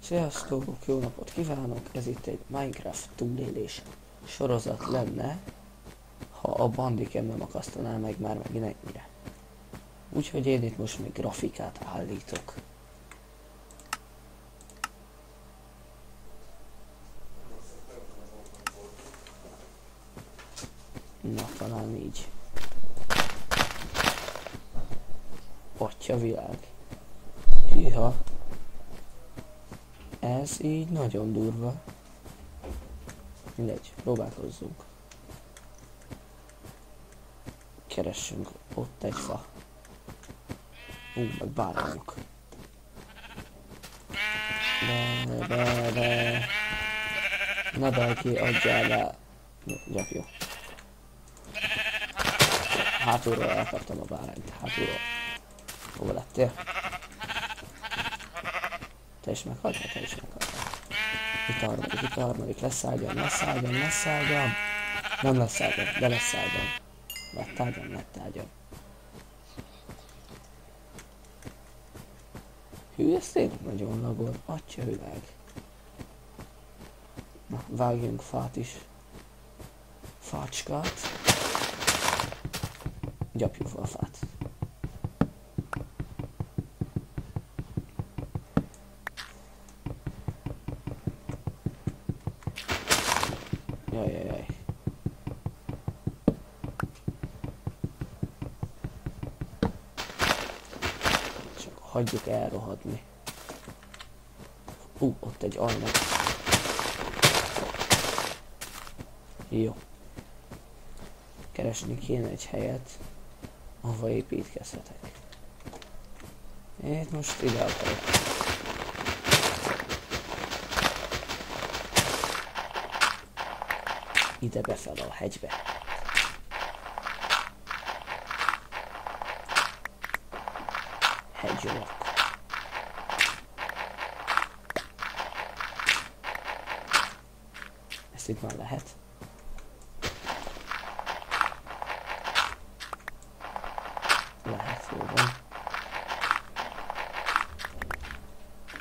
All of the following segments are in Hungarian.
Sziasztok, jó napot kívánok! Ez itt egy Minecraft túlélés sorozat lenne, ha a Bandicam nem akasztaná meg már megint ennyire. Úgyhogy én itt most még grafikát állítok. Na, talán így. Atya világ. Hűha. Ez így nagyon durva. Mindegy, próbálkozzunk. Keressünk ott egy fa. Meg bárányok. De. Ne bárki, adjál le. Gyapjú. Hátulról elkaptam a bárányt. Hátulról. Hova lettél? Te is meghaltál, te is meghaltál. Itt a harmadik, lesz ágyam. Nem lesz ágyam, de lesz ágyam. Lett ágyam. Hű, ez tényleg nagyon lagol, atya világ. Na, vágjunk fát is. Fácskát. Gyapjuk fel a fát. Jaj. Csak hagyjuk elrohadni. Ott egy alma. Jó. Keresni kéne egy helyet, ahova építkezhetek. Én most ide akarok. Ide befele a hegybe. Hegyrock. Ezt itt már lehet. Lehet, jó van.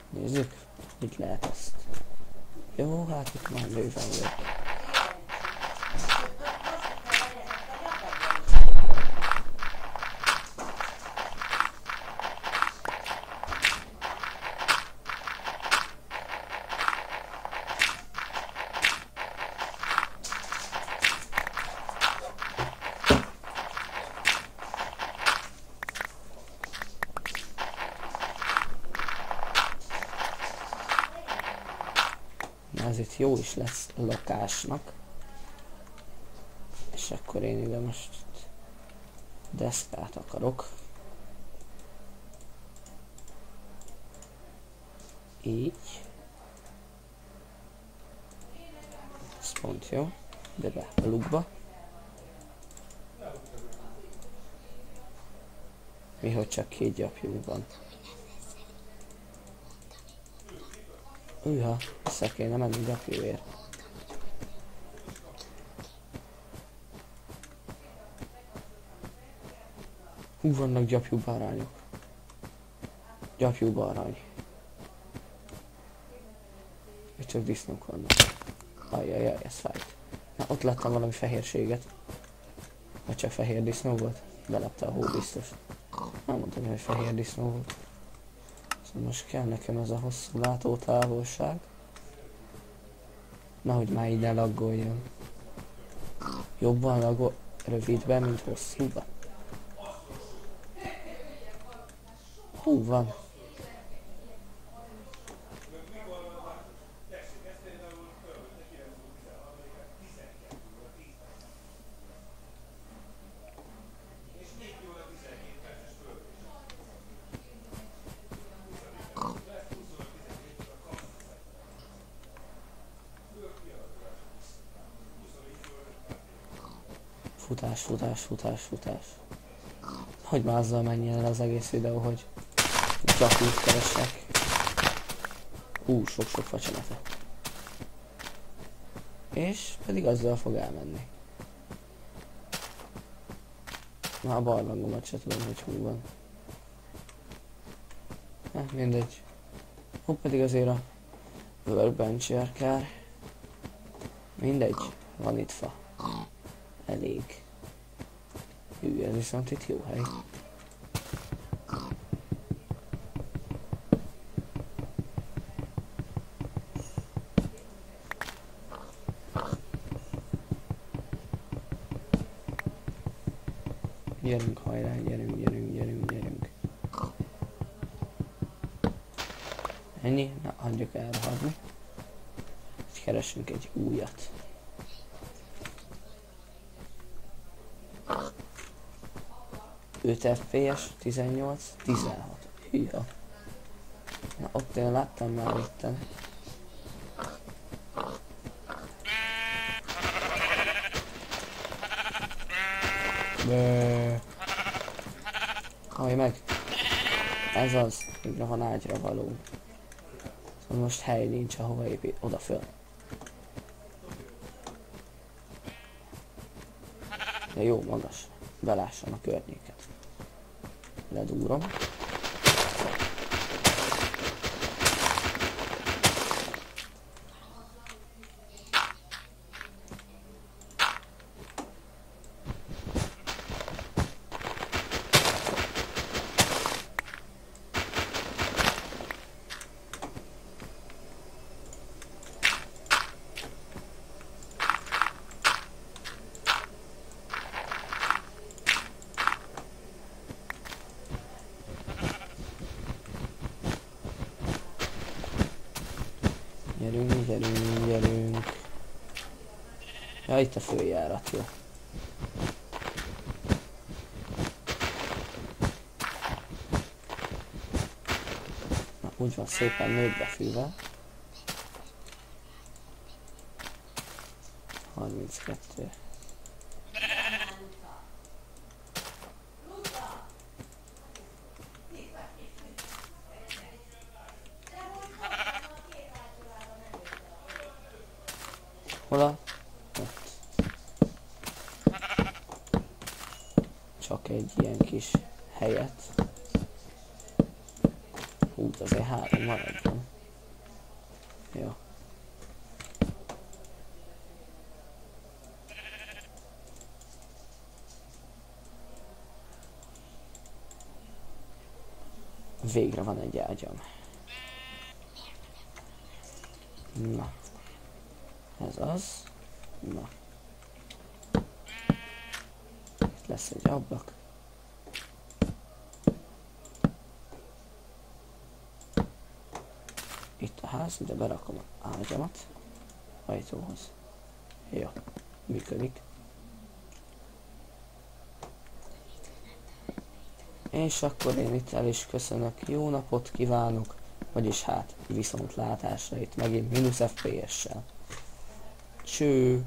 Nézzük, itt lehet ezt. Jó, hát itt már bőven vagyok. Ez itt jó is lesz lakásnak. És akkor én ide most deszkát akarok. Így. Ez pont jó. De be a lukba. Mi, hogy csak 2 gyapjunk van. Hűha, vissza kéne menni gyapjúért. Vannak gyapjú bárányok. Gyapjú bárány. És csak disznók vannak. Ajjajjaj, ez fájt. Na, ott láttam valami fehérséget. Vagy csak fehér disznó volt? Belepte a hó biztos. Nem mondtam, hogy fehér disznó volt. Szóval most kell nekem ez a hosszú látótávolság. Nahogy már így ne laggoljon. Jobban laggol rövidben, mint hosszúban. Hú, van. Futás. Hogy már azzal menjen el az egész videó, hogy gyapjút keresek. Sok facsemete. És pedig azzal fog elmenni. Már a barlangomat se tudom, hogy hol van. Mindegy. Pedig azért a Workbench kár. Mindegy, van itt fa. Elég. Hű, ez viszont itt jó hely. Gyerünk, hajrá, gyerünk, gyerünk, gyerünk, gyerünk. Ennyi? Na, hagyjuk elrohadni. És keressünk egy újat. FPS, 18, 16. Hűha. Na, ott én láttam már itten. Hallj meg! Ez az, végre van ágyra való. Szóval most hely nincs, ahova épít, oda föl. De jó magas, belássam a környéket. Ledúrom. Gyerünk, gyerünk, gyerünk. Ja, itt a főjárat, jó. Na, úgy van szépen nőtt fűvel. 32. Hol a? Ott. Csak egy ilyen kis helyet. Hú, azért 3 maradjon. Jó. Végre van egy ágyam. Na. Ez az. Na. Itt lesz egy ablak. Itt a ház, ide berakom az ágyamat. Ajtóhoz. Jó. Működik. És akkor én itt el is köszönök. Jó napot kívánok. Vagyis hát viszontlátásra itt megint mínusz FPS-sel. Cső!